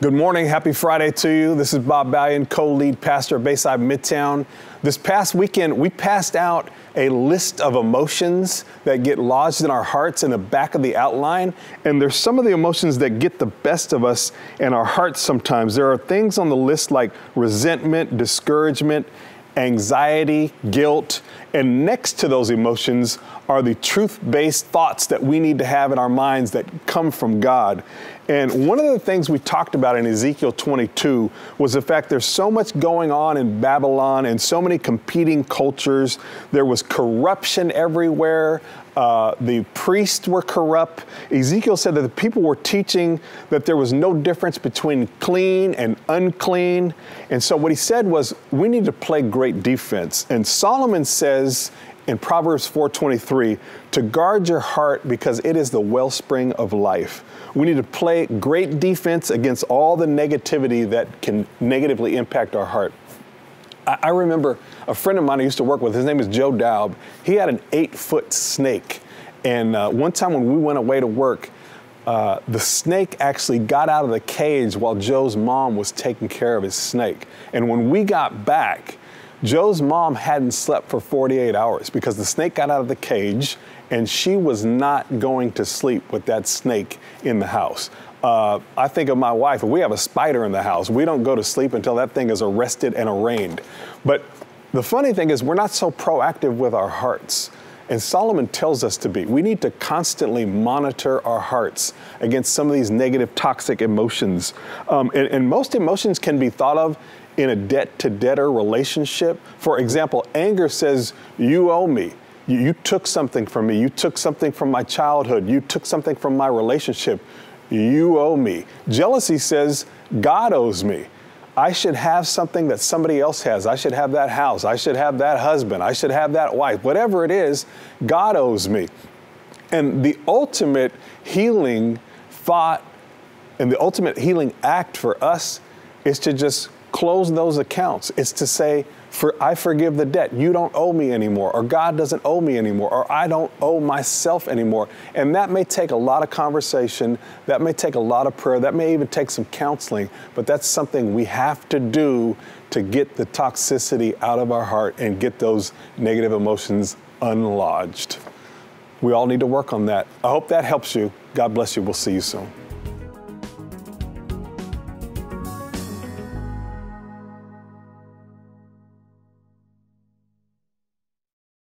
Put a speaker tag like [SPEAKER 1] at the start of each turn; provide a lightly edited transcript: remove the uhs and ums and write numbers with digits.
[SPEAKER 1] Good morning. Happy Friday to you. This is Bob Balian, co-lead pastor at Bayside, Midtown. This past weekend, we passed out a list of emotions that get lodged in our hearts in the back of the outline. And there's some of the emotions that get the best of us in our hearts sometimes. There are things on the list like resentment, discouragement, anxiety, guilt, and next to those emotions are the truth-based thoughts that we need to have in our minds that come from God. And one of the things we talked about in Ezekiel 22 was the fact there's so much going on in Babylon and so many competing cultures. There was corruption everywhere. The priests were corrupt. Ezekiel said that the people were teaching that there was no difference between clean and unclean. And so what he said was, we need to play great defense. And Solomon says in Proverbs 4:23, to guard your heart because it is the wellspring of life. We need to play great defense against all the negativity that can negatively impact our heart. I remember a friend of mine I used to work with, his name is Joe Daub. He had an 8-foot snake. And one time when we went away to work, the snake actually got out of the cage while Joe's mom was taking care of his snake. And when we got back, Joe's mom hadn't slept for 48 hours because the snake got out of the cage and she was not going to sleep with that snake in the house. I think of my wife, if we have a spider in the house, we don't go to sleep until that thing is arrested and arraigned. But the funny thing is we're not so proactive with our hearts. And Solomon tells us to be. We need to constantly monitor our hearts against some of these negative, toxic emotions. And most emotions can be thought of in a debt-to-debtor relationship. For example, anger says, you owe me. You took something from me. You took something from my childhood. You took something from my relationship. You owe me. Jealousy says, God owes me. I should have something that somebody else has. I should have that house. I should have that husband. I should have that wife. Whatever it is, God owes me. And the ultimate healing thought and the ultimate healing act for us is to just close those accounts. It's to say, I forgive the debt. You don't owe me anymore, or God doesn't owe me anymore, or I don't owe myself anymore. And that may take a lot of conversation. That may take a lot of prayer. That may even take some counseling, but that's something we have to do to get the toxicity out of our heart and get those negative emotions unlodged. We all need to work on that. I hope that helps you. God bless you. We'll see you soon.